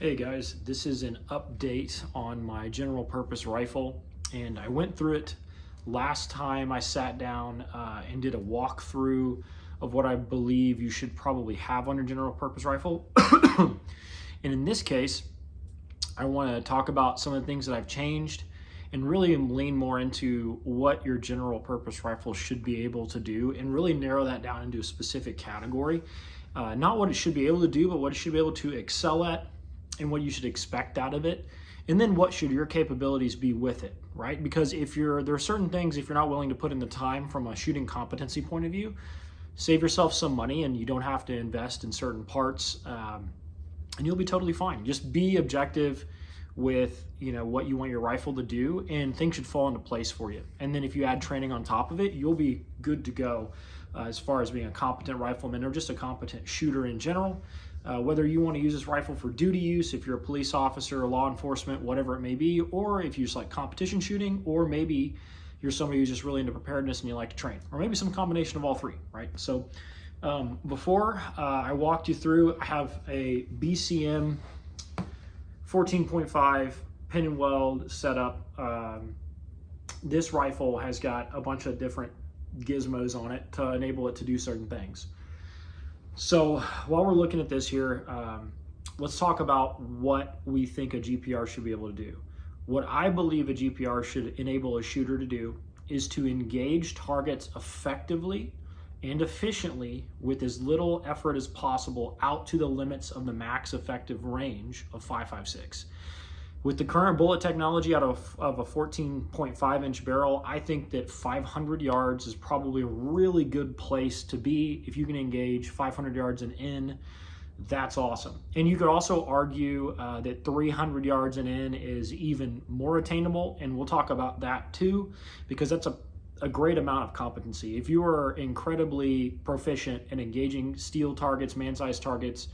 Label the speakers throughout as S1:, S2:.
S1: Hey guys, this is an update on my general purpose rifle, and I went through it last time I sat down and did a walkthrough of what I believe you should probably have on your general purpose rifle. And in this case, I want to talk about some of the things that I've changed and really lean more into what your general purpose rifle should be able to do and really narrow that down into a specific category. Not what it should be able to do, but what it should be able to excel at and what you should expect out of it. And then what should your capabilities be with it, right? Because there are certain things, if you're not willing to put in the time from a shooting competency point of view, save yourself some money and you don't have to invest in certain parts, and you'll be totally fine. Just be objective with what you want your rifle to do, and things should fall into place for you. And then if you add training on top of it, you'll be good to go as far as being a competent rifleman or just a competent shooter in general. Whether you want to use this rifle for duty use, if you're a police officer, law enforcement, whatever it may be, or if you just like competition shooting, or maybe you're somebody who's just really into preparedness and you like to train, or maybe some combination of all three, right? So before I walked you through, I have a BCM 14.5 pin and weld setup. This rifle has got a bunch of different gizmos on it to enable it to do certain things. So while we're looking at this here, let's talk about what we think a GPR should be able to do. What I believe a GPR should enable a shooter to do is to engage targets effectively and efficiently with as little effort as possible out to the limits of the max effective range of 5.56. With the current bullet technology out of a 14.5 inch barrel, I think that 500 yards is probably a really good place to be. If you can engage 500 yards and in, that's awesome. And you could also argue that 300 yards and in is even more attainable, and we'll talk about that too, because that's a great amount of competency. If you are incredibly proficient in engaging steel targets, man-sized targets,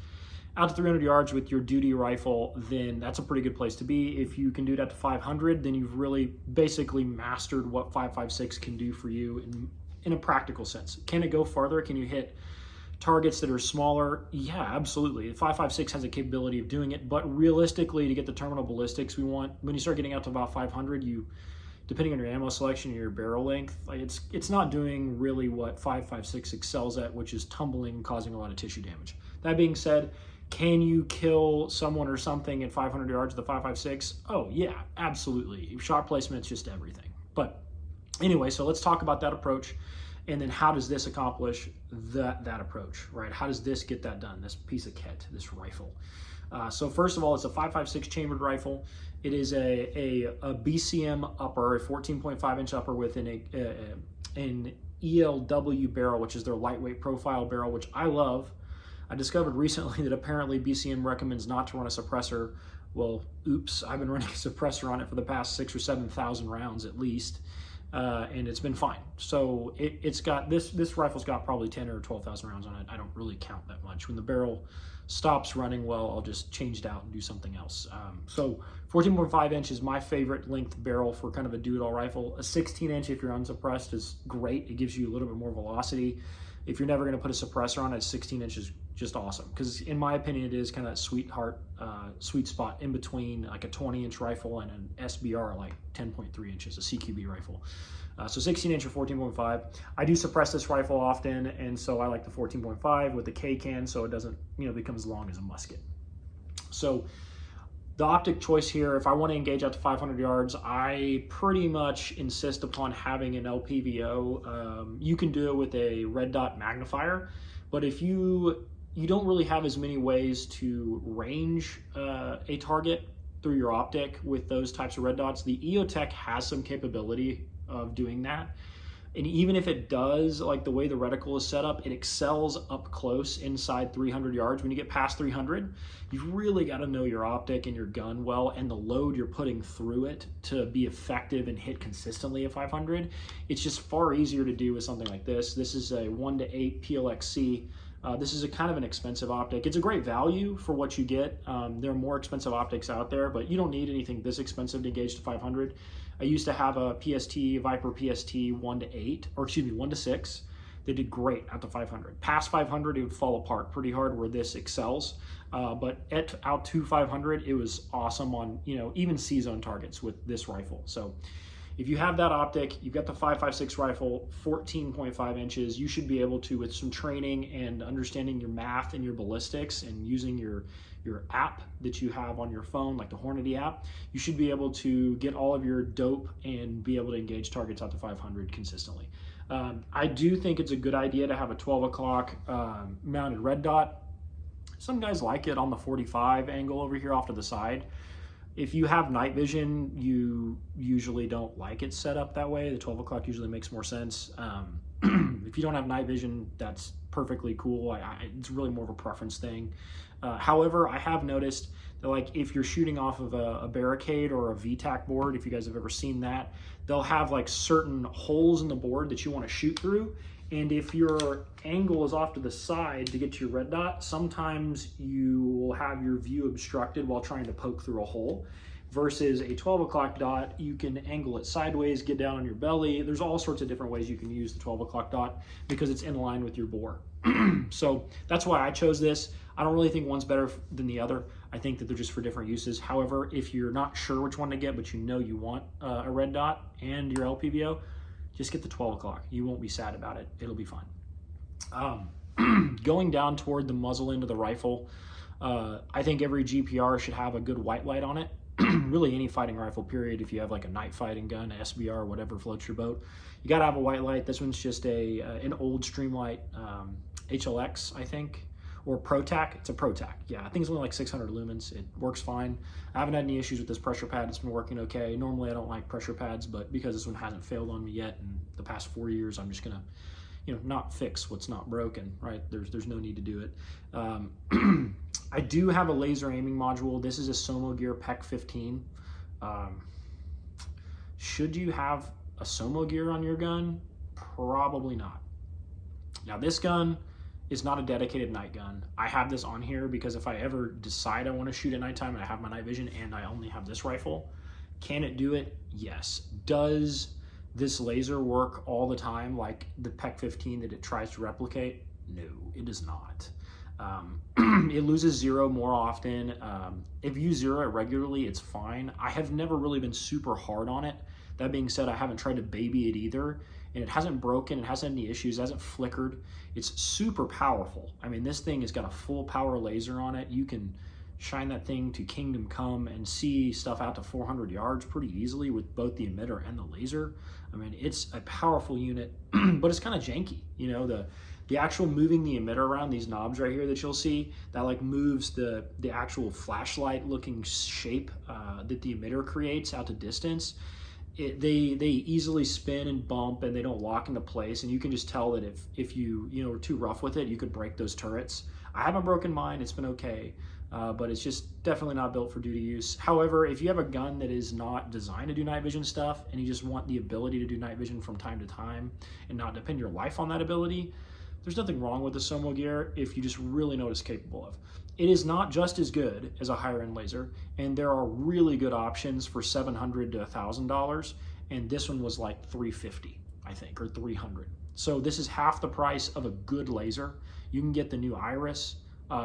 S1: out to 300 yards with your duty rifle, then that's a pretty good place to be. If you can do that to 500, then you've really basically mastered what 5.56 can do for you in a practical sense. Can it go farther? Can you hit targets that are smaller? Yeah, absolutely. The 5.56 has a capability of doing it, but realistically, to get the terminal ballistics we want, when you start getting out to about 500, depending on your ammo selection and your barrel length, it's not doing really what 5.56 excels at, which is tumbling, causing a lot of tissue damage. That being said, can you kill someone or something at 500 yards with the 5.56? Oh yeah, absolutely. Shot placement's just everything. But anyway, so let's talk about that approach, and then how does this accomplish that approach, right? How does this get that done, this piece of kit, this rifle? So first of all, it's a 5.56 chambered rifle. It is a BCM upper, a 14.5 inch upper with an ELW barrel, which is their lightweight profile barrel, which I love. I discovered recently that apparently BCM recommends not to run a suppressor. Well, oops, I've been running a suppressor on it for the past 6,000 or 7,000 rounds at least, and it's been fine. So it's got, this rifle's got probably 10 or 12,000 rounds on it. I don't really count that much. When the barrel stops running well, I'll just change it out and do something else. So 14.5 inch is my favorite length barrel for kind of a do-it-all rifle. A 16 inch, if you're unsuppressed, is great. It gives you a little bit more velocity. If you're never going to put a suppressor on it, 16 inch is just awesome, because in my opinion, it is kind of that sweet spot in between like a 20 inch rifle and an SBR like 10.3 inches, a CQB rifle. So 16 inch or 14.5. I do suppress this rifle often, and so I like the 14.5 with the K can, so it doesn't become as long as a musket. So the optic choice here, if I want to engage out to 500 yards, I pretty much insist upon having an LPVO. You can do it with a red dot magnifier, but if you don't really have as many ways to range a target through your optic with those types of red dots, the EOTech has some capability of doing that. And even if it does, like the way the reticle is set up, it excels up close inside 300 yards. When you get past 300, you've really got to know your optic and your gun well and the load you're putting through it to be effective and hit consistently at 500. It's just far easier to do with something like this. This is a 1:8 PLXC. This is a kind of an expensive optic. It's a great value for what you get. There are more expensive optics out there, but you don't need anything this expensive to engage to 500. I used to have a PST, Viper PST 1:8, or excuse me, 1:6. They did great at the 500. Past 500, it would fall apart pretty hard, where this excels. but out to 500, it was awesome on, you know, even C-zone targets with this rifle. So if you have that optic, you've got the 5.56 rifle, 14.5 inches, you should be able to, with some training and understanding your math and your ballistics and using your app that you have on your phone, like the Hornady app, you should be able to get all of your dope and be able to engage targets out to 500 consistently. I do think it's a good idea to have a 12 o'clock mounted red dot. Some guys like it on the 45 angle over here off to the side. If you have night vision, you usually don't like it set up that way. The 12 o'clock usually makes more sense. If you don't have night vision, that's perfectly cool. It's really more of a preference thing. However, I have noticed that, like, if you're shooting off of a barricade or a VTAC board, if you guys have ever seen that, they'll have like certain holes in the board that you want to shoot through. And if your angle is off to the side to get to your red dot, sometimes you will have your view obstructed while trying to poke through a hole. Versus a 12 o'clock dot, you can angle it sideways, get down on your belly. There's all sorts of different ways you can use the 12 o'clock dot because it's in line with your bore. So that's why I chose this. I don't really think one's better than the other. I think that they're just for different uses. However, if you're not sure which one to get, but you know you want a red dot and your LPVO, just get the 12 o'clock. You won't be sad about it. It'll be fine. Going down toward the muzzle end of the rifle, I think every GPR should have a good white light on it. Really any fighting rifle, period. If you have like a night fighting gun, an SBR, whatever floats your boat, you gotta have a white light. This one's just an old Streamlight HLX, I think, or ProTac. It's a ProTac. Yeah, I think it's only like 600 lumens. It works fine. I haven't had any issues with this pressure pad. It's been working okay. Normally I don't like pressure pads, but because this one hasn't failed on me yet in the past 4 years, I'm just gonna, you know, not fix what's not broken, right? There's no need to do it. I do have a laser aiming module. This is a Somo Gear PEC 15. Should you have a Somo Gear on your gun? Probably not. Now this gun is not a dedicated night gun. I have this on here because if I ever decide I want to shoot at nighttime and I have my night vision and I only have this rifle, can it do it? Yes. Does this laser work all the time like the PEC 15 that it tries to replicate? No, it does not. It loses zero more often. If you zero it regularly, it's fine. I have never really been super hard on it. That being said, I haven't tried to baby it either, and it hasn't broken, it hasn't any issues, it hasn't flickered. It's super powerful. I mean, this thing has got a full power laser on it. You can shine that thing to kingdom come and see stuff out to 400 yards pretty easily with both the emitter and the laser. I mean, it's a powerful unit, but it's kind of janky. You know, the actual moving the emitter around, these knobs right here that you'll see, that like moves the actual flashlight looking shape that the emitter creates out to distance. They easily spin and bump and they don't lock into place, and you can just tell that if you are too rough with it, you could break those turrets. I haven't broken mine, it's been okay, but it's just definitely not built for duty use. However, if you have a gun that is not designed to do night vision stuff and you just want the ability to do night vision from time to time and not depend your life on that ability, there's nothing wrong with the Somo Gear if you just really know what it's capable of. It is not just as good as a higher end laser, and there are really good options for $700 to $1,000, and this one was like $350, I think, or $300. So this is half the price of a good laser. You can get the new Iris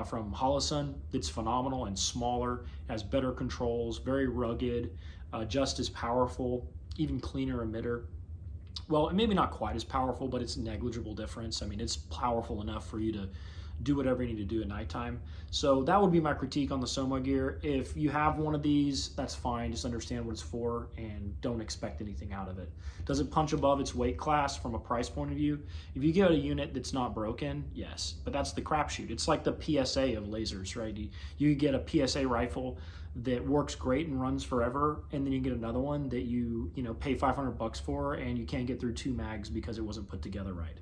S1: from Holosun. That's phenomenal and smaller, has better controls, very rugged, just as powerful, even cleaner emitter. Well, maybe not quite as powerful, but it's negligible difference. I mean, it's powerful enough for you to do whatever you need to do at nighttime. So that would be my critique on the Somo Gear. If you have one of these, that's fine. Just understand what it's for and don't expect anything out of it. Does it punch above its weight class from a price point of view? If you get a unit that's not broken, yes, but that's the crapshoot. It's like the PSA of lasers, right? You get a PSA rifle that works great and runs forever, and then you get another one that you pay $500 for, and you can't get through 2 mags because it wasn't put together right,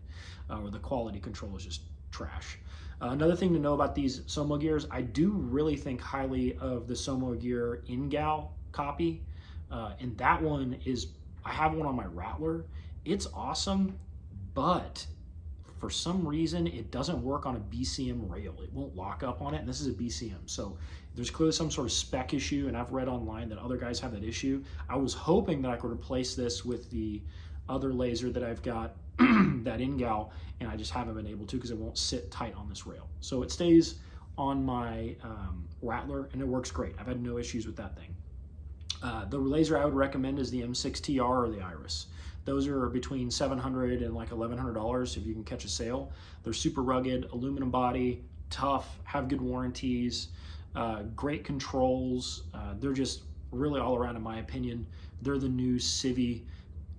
S1: or the quality control is just trash. Another thing to know about these Somo Gears, I do really think highly of the Somo Gear InGal copy, and that one is, I have one on my Rattler. It's awesome, but for some reason it doesn't work on a BCM rail. It won't lock up on it, and this is a BCM, so there's clearly some sort of spec issue, and I've read online that other guys have that issue. I was hoping that I could replace this with the other laser that I've got, that InGal, and I just haven't been able to because it won't sit tight on this rail. So it stays on my Rattler, and it works great. I've had no issues with that thing. The laser I would recommend is the M6TR or the Iris. Those are between $700 and like $1,100 if you can catch a sale. They're super rugged, aluminum body, tough, have good warranties, great controls. They're just really all around, in my opinion. They're the new Civi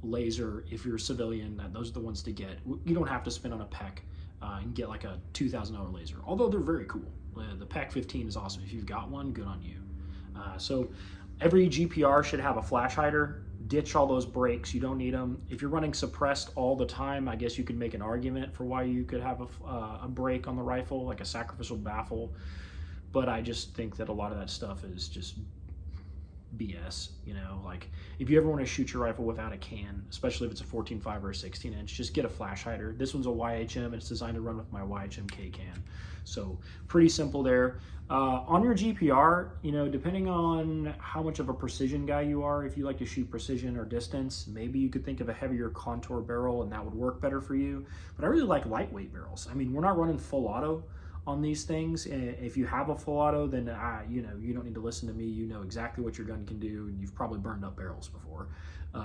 S1: laser. If you're a civilian, those are the ones to get. You don't have to spend on a PEC and get like a $2,000 laser, although they're very cool. The PEC 15 is awesome. If you've got one, good on you. So every GPR should have a flash hider. Ditch all those brakes, you don't need them. If you're running suppressed all the time, I guess you could make an argument for why you could have a brake on the rifle, like a sacrificial baffle. But I just think that a lot of that stuff is just BS, you know. Like if you ever want to shoot your rifle without a can, especially if it's a 14.5 or a 16 inch, just get a flash hider. This one's a YHM. It's designed to run with my YHM K can. So pretty simple there. On your GPR, you know, depending on how much of a precision guy you are, if you like to shoot precision or distance, maybe you could think of a heavier contour barrel and that would work better for you. But I really like lightweight barrels. I mean, we're not running full auto on these things. If you have a full auto, then you know, you don't need to listen to me. You know exactly what your gun can do, and you've probably burned up barrels before.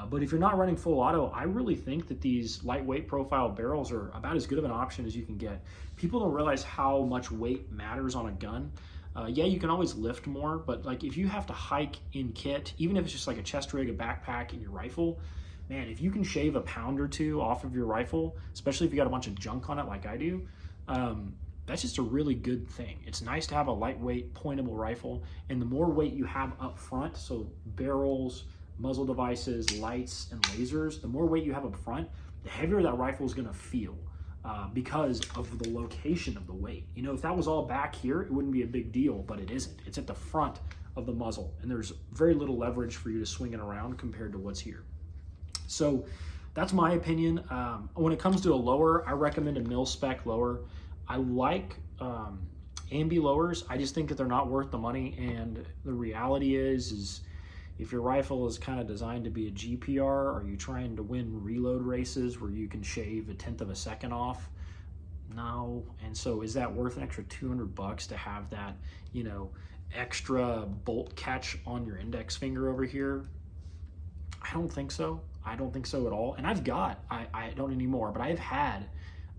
S1: But if you're not running full auto, I really think that these lightweight profile barrels are about as good of an option as you can get. People don't realize how much weight matters on a gun. Yeah, you can always lift more, but like if you have to hike in kit, even if it's just like a chest rig, a backpack, and your rifle, man, if you can shave a pound or two off of your rifle, especially if you got a bunch of junk on it like I do, that's just a really good thing. It's nice to have a lightweight pointable rifle, and the more weight you have up front, so barrels, muzzle devices, lights, and lasers, the more weight you have up front, the heavier that rifle is gonna feel because of the location of the weight. You know, if that was all back here, it wouldn't be a big deal, but it isn't. It's at the front of the muzzle, and there's very little leverage for you to swing it around compared to what's here. So that's my opinion. When it comes to a lower, I recommend a mil-spec lower. I like ambi lowers. I just think that they're not worth the money, and the reality is if your rifle is kind of designed to be a GPR, are you trying to win reload races where you can shave 1/10 of a second off? No. And so is that worth an extra $200 to have that, you know, extra bolt catch on your index finger over here? I don't think so. I don't think so at all. And I don't anymore, but I've had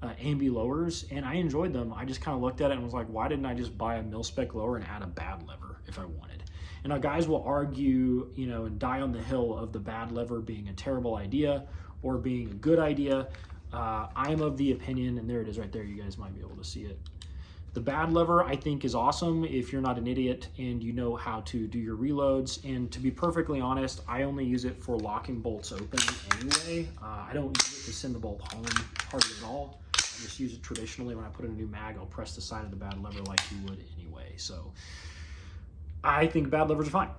S1: ambi lowers, and I enjoyed them. I just kind of looked at it and was like, why didn't I just buy a mil-spec lower and add a bad lever if I wanted? And now guys will argue, you know, and die on the hill of the bad lever being a terrible idea or being a good idea. I'm of the opinion, and there it is right there, you guys might be able to see it. The bad lever, I think, is awesome if you're not an idiot and you know how to do your reloads. And to be perfectly honest, I only use it for locking bolts open anyway. I don't use it to send the bolt home hardly at all. I just use it traditionally. When I put in a new mag, I'll press the side of the bad lever like you would anyway. So I think bad levers are fine.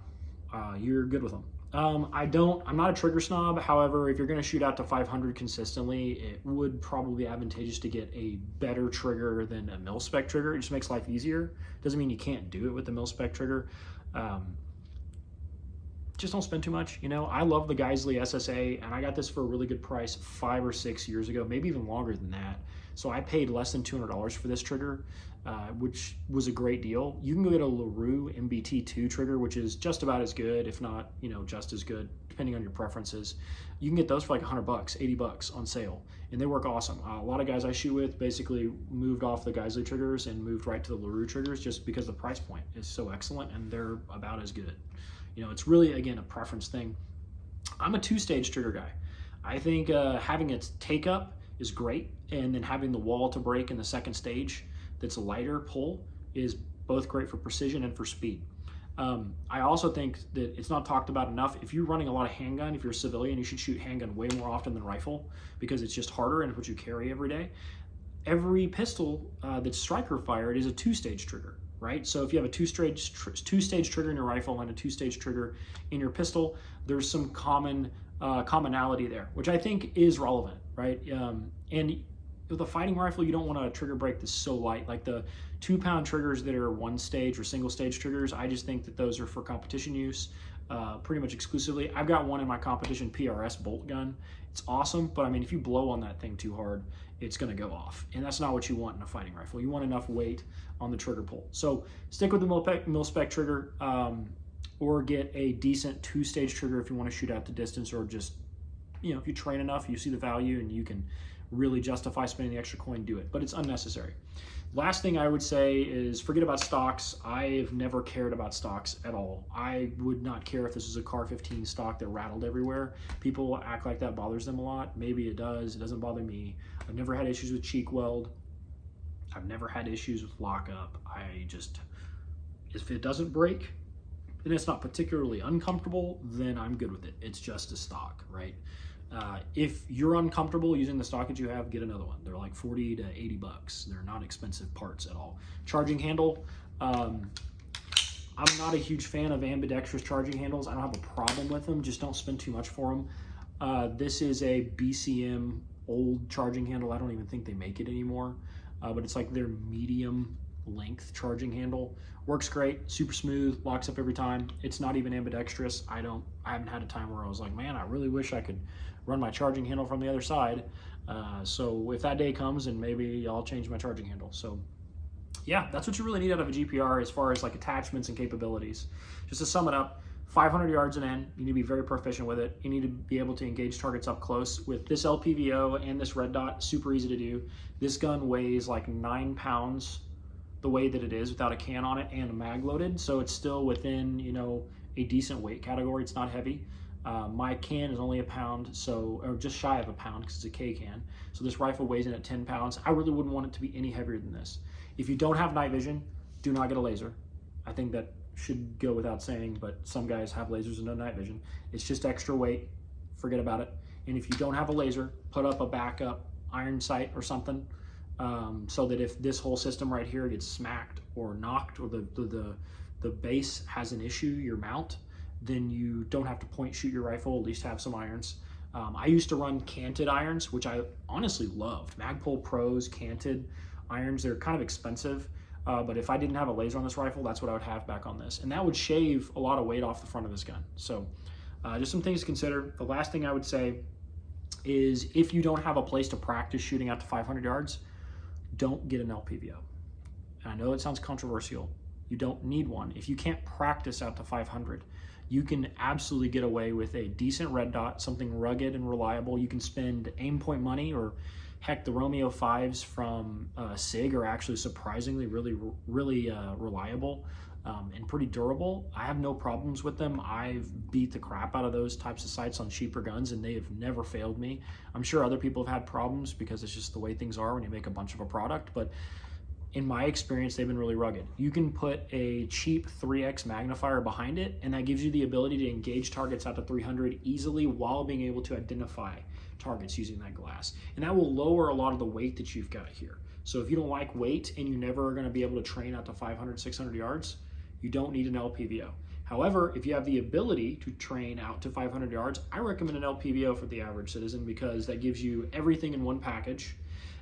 S1: You're good with them. I'm not a trigger snob. However, if you're going to shoot out to 500 consistently, it would probably be advantageous to get a better trigger than a mil-spec trigger. It just makes life easier. Doesn't mean you can't do it with the mil-spec trigger. Just don't spend too much. You know, I love the Geisley SSA, and I got this for a really good price 5 or 6 years ago, maybe even longer than that. So I paid less than $200 for this trigger, which was a great deal. You can go get a LaRue MBT2 trigger, which is just about as good, if not, you know, just as good, depending on your preferences. You can get those for like $100, $80 on sale, and they work awesome. A lot of guys I shoot with basically moved off the Geisley triggers and moved right to the LaRue triggers just because the price point is so excellent, and they're about as good. You know, it's really, again, a preference thing. I'm a 2-stage trigger guy. I think having its take up is great, and then having the wall to break in the second stage that's a lighter pull is both great for precision and for speed. I also think that it's not talked about enough. If you're running a lot of handgun, if you're a civilian, you should shoot handgun way more often than rifle because it's just harder and it's what you carry every day. Every pistol that's striker fired is a 2-stage trigger, right? So if you have a two-stage trigger in your rifle and a 2-stage trigger in your pistol, there's some commonality there, which I think is relevant, right? And with a fighting rifle, you don't want a trigger break that's so light. Like the 2-pound triggers that are 1-stage or single-stage triggers, I just think that those are for competition use pretty much exclusively. I've got one in my competition PRS bolt gun. It's awesome, but I mean, if you blow on that thing too hard, it's going to go off. And that's not what you want in a fighting rifle. You want enough weight on the trigger pull. So stick with the mil-spec trigger, or get a decent 2-stage trigger if you want to shoot out the distance, or just, if you train enough, you see the value and you can really justify spending the extra coin, do it. But it's unnecessary. Last thing I would say is forget about stocks. I've never cared about stocks at all. I would not care if this was a AR15 stock that rattled everywhere. People act like that bothers them a lot. Maybe it does. It doesn't bother me. I've never had issues with cheek weld. I've never had issues with lockup. If it doesn't break and it's not particularly uncomfortable, then I'm good with it. It's just a stock, right? If you're uncomfortable using the stock that you have, get another one. They're like 40 to 80 bucks. They're not expensive parts at all. Charging handle. I'm not a huge fan of ambidextrous charging handles. I don't have a problem with them. Just don't spend too much for them. This is a BCM old charging handle. I don't even think they make it anymore. But it's like their medium length charging handle. Works great, super smooth, locks up every time. It's not even ambidextrous. I haven't had a time where I was like, man, I really wish I could run my charging handle from the other side. So if that day comes, and maybe I'll change my charging handle. So yeah, that's what you really need out of a GPR as far as like attachments and capabilities. Just to sum it up, 500 yards and in, you need to be very proficient with it. You need to be able to engage targets up close. With this LPVO and this red dot, super easy to do. This gun weighs like 9 pounds the way that it is without a can on it and a mag loaded. So it's still within, a decent weight category. It's not heavy. My can is only a pound, or just shy of a pound because it's a K can. So this rifle weighs in at 10 pounds. I really wouldn't want it to be any heavier than this. If you don't have night vision, do not get a laser. I think that should go without saying, but some guys have lasers and no night vision. It's just extra weight. Forget about it. And if you don't have a laser, put up a backup iron sight or something, so that if this whole system right here gets smacked or knocked, or the base has an issue, your mount, then you don't have to point shoot your rifle, at least have some irons. I used to run canted irons, which I honestly loved. Magpul Pros, canted irons, they're kind of expensive, but if I didn't have a laser on this rifle, that's what I would have back on this. And that would shave a lot of weight off the front of this gun. So just some things to consider. The last thing I would say is if you don't have a place to practice shooting out to 500 yards, don't get an LPVO. And I know it sounds controversial. You don't need one. If you can't practice out to 500, you can absolutely get away with a decent red dot, something rugged and reliable. You can spend aim point money, or heck, the Romeo 5s from SIG are actually surprisingly really reliable and pretty durable. I have no problems with them. I've beat the crap out of those types of sights on cheaper guns, and they have never failed me. I'm sure other people have had problems because it's just the way things are when you make a bunch of a product, but in my experience, they've been really rugged. You can put a cheap 3x magnifier behind it, and that gives you the ability to engage targets out to 300 easily while being able to identify targets using that glass. And that will lower a lot of the weight that you've got here. So if you don't like weight and you never are going to be able to train out to 500, 600 yards, you don't need an LPVO. However, if you have the ability to train out to 500 yards, I recommend an LPVO for the average citizen, because that gives you everything in one package.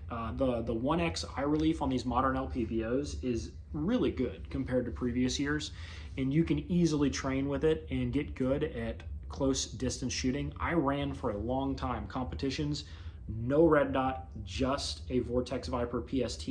S1: The 1X eye relief on these modern LPVOs is really good compared to previous years, and you can easily train with it and get good at close distance shooting. I ran for a long time competitions, no red dot, just a Vortex Viper PST.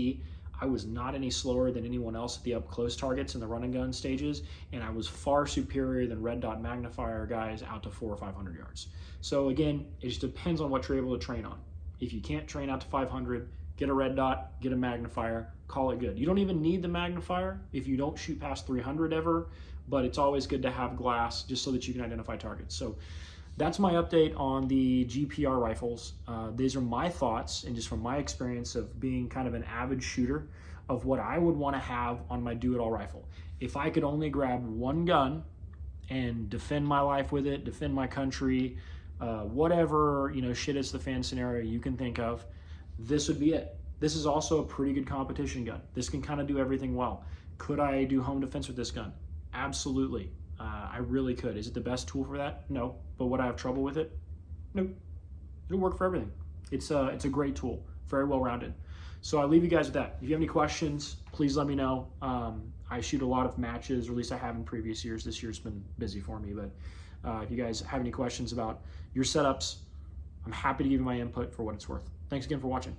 S1: I was not any slower than anyone else at the up close targets in the run and gun stages, and I was far superior than red dot magnifier guys out to 400 or 500 yards. So again, it just depends on what you're able to train on. If you can't train out to 500, get a red dot, get a magnifier, call it good. You don't even need the magnifier if you don't shoot past 300 ever, but it's always good to have glass just so that you can identify targets. So that's my update on the GPR rifles. These are my thoughts, and just from my experience of being kind of an avid shooter, of what I would want to have on my do-it-all rifle. If I could only grab one gun and defend my life with it, defend my country, whatever, shit is the fan scenario you can think of, this would be it. This is also a pretty good competition gun. This can kind of do everything well. Could I do home defense with this gun? Absolutely. I really could. Is it the best tool for that? No. But would I have trouble with it? Nope. It'll work for everything. It's a great tool, very well-rounded. So I leave you guys with that. If you have any questions, please let me know. I shoot a lot of matches, or at least I have in previous years. This year's been busy for me, but if you guys have any questions about your setups, I'm happy to give you my input for what it's worth. Thanks again for watching.